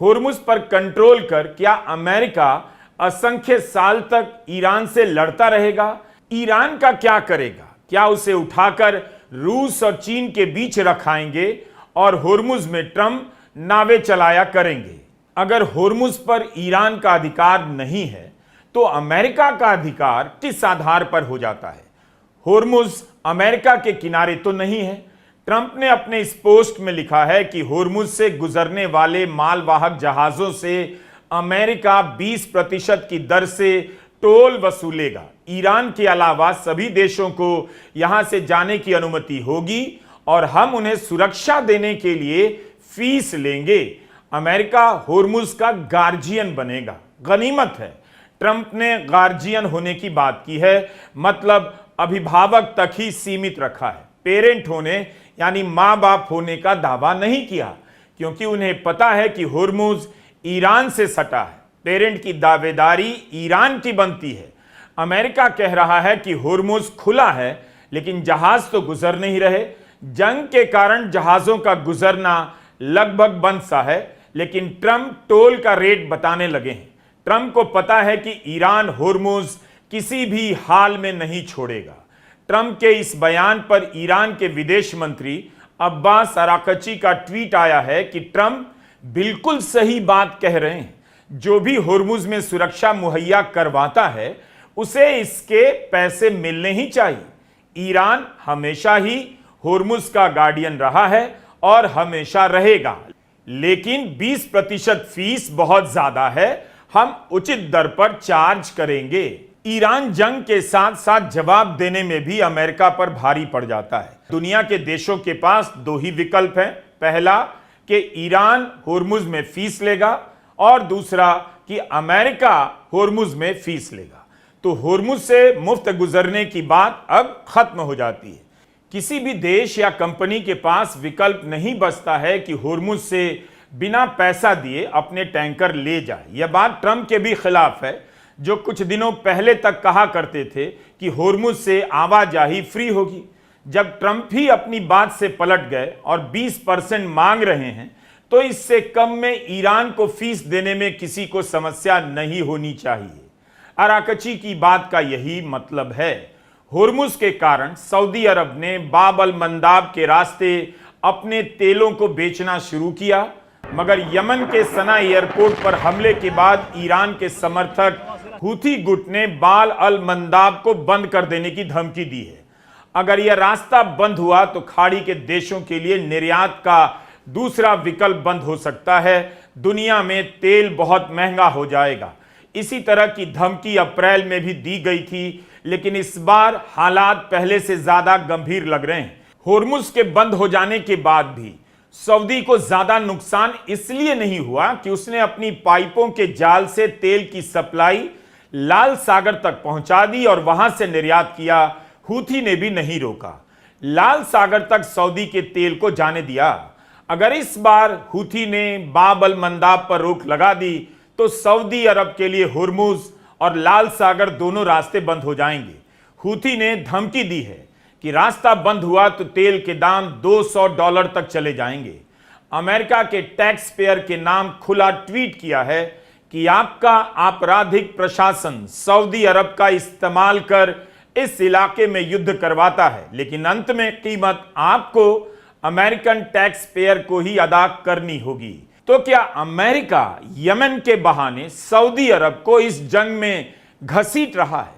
होर्मुज पर कंट्रोल कर क्या अमेरिका असंख्य साल तक ईरान से लड़ता रहेगा? ईरान का क्या करेगा? क्या उसे उठाकर रूस और चीन के बीच रखाएंगे और होर्मुज में ट्रंप नावें चलाया करेंगे? अगर होर्मुज पर ईरान का अधिकार नहीं है तो अमेरिका का अधिकार किस आधार पर हो जाता है? होर्मुज अमेरिका के किनारे तो नहीं है। ट्रंप ने अपने इस पोस्ट में लिखा है कि होर्मुज से गुजरने वाले मालवाहक जहाजों से अमेरिका 20% की दर से टोल वसूलेगा। ईरान के अलावा सभी देशों को यहां से जाने की अनुमति होगी और हम उन्हें सुरक्षा देने के लिए फीस लेंगे। अमेरिका होर्मुज का गार्जियन बनेगा। गनीमत है ट्रंप ने गार्जियन होने की बात की है, मतलब अभिभावक तक ही सीमित रखा है। पेरेंट होने यानी मां बाप होने का दावा नहीं किया, क्योंकि उन्हें पता है कि होर्मुज ईरान से सटा है। पेरेंट की दावेदारी ईरान की बनती है। अमेरिका कह रहा है कि होर्मुज खुला है, लेकिन जहाज तो गुजर नहीं रहे। जंग के कारण जहाजों का गुजरना लगभग बंद सा है, लेकिन ट्रंप टोल का रेट बताने लगे हैं। ट्रंप को पता है कि ईरान होर्मुज किसी भी हाल में नहीं छोड़ेगा। ट्रंप के इस बयान पर ईरान के विदेश मंत्री अब्बास अराकची का ट्वीट आया है कि ट्रंप बिल्कुल सही बात कह रहे हैं। जो भी होर्मुज में सुरक्षा मुहैया करवाता है उसे इसके पैसे मिलने ही चाहिए। ईरान हमेशा ही होर्मुज का गार्डियन रहा है और हमेशा रहेगा, लेकिन 20% फीस बहुत ज्यादा है। हम उचित दर पर चार्ज करेंगे। ईरान जंग के साथ साथ जवाब देने में भी अमेरिका पर भारी पड़ जाता है। दुनिया के देशों के पास दो ही विकल्प हैं। पहला कि ईरान होर्मुज में फीस लेगा और दूसरा कि अमेरिका होर्मुज में फीस लेगा। तो होर्मुज से मुफ्त गुजरने की बात अब खत्म हो जाती है। किसी भी देश या कंपनी के पास विकल्प नहीं बचता है कि होर्मुज से बिना पैसा दिए अपने टैंकर ले जाए। यह बात ट्रंप के भी खिलाफ है, जो कुछ दिनों पहले तक कहा करते थे कि होर्मुज से आवाजाही फ्री होगी। जब ट्रंप ही अपनी बात से पलट गए और 20% मांग रहे हैं, तो इससे कम में ईरान को फीस देने में किसी को समस्या नहीं होनी चाहिए। अराकची की बात का यही मतलब है। होर्मुज के कारण सऊदी अरब ने बाब अल मंदाब के रास्ते अपने तेलों को बेचना शुरू किया, मगर यमन के सना एयरपोर्ट पर हमले के बाद ईरान के समर्थक हूथी गुट ने बाब अल मंदाब को बंद कर देने की धमकी दी है। अगर यह रास्ता बंद हुआ तो खाड़ी के देशों के लिए निर्यात का दूसरा विकल्प बंद हो सकता है। दुनिया में तेल बहुत महंगा हो जाएगा। इसी तरह की धमकी अप्रैल में भी दी गई थी, लेकिन इस बार हालात पहले से ज्यादा गंभीर लग रहे हैं। होर्मुज के बंद हो जाने के बाद भी सऊदी को ज्यादा नुकसान इसलिए नहीं हुआ कि उसने अपनी पाइपों के जाल से तेल की सप्लाई लाल सागर तक पहुंचा दी और वहां से निर्यात किया। हूथी ने भी नहीं रोका, लाल सागर तक सऊदी के तेल को जाने दिया। अगर इस बार हूथी ने बाब अल मंदाब पर रोक लगा दी तो सऊदी अरब के लिए होर्मुज और लाल सागर दोनों रास्ते बंद हो जाएंगे। हूथी ने धमकी दी है कि रास्ता बंद हुआ तो तेल के दाम $200 तक चले जाएंगे। अमेरिका के टैक्स पेयर के नाम खुला ट्वीट किया है कि आपका आपराधिक प्रशासन सऊदी अरब का इस्तेमाल कर इस इलाके में युद्ध करवाता है, लेकिन अंत में कीमत आपको अमेरिकन टैक्स पेयर को ही अदा करनी होगी। तो क्या अमेरिका यमन के बहाने सऊदी अरब को इस जंग में घसीट रहा है?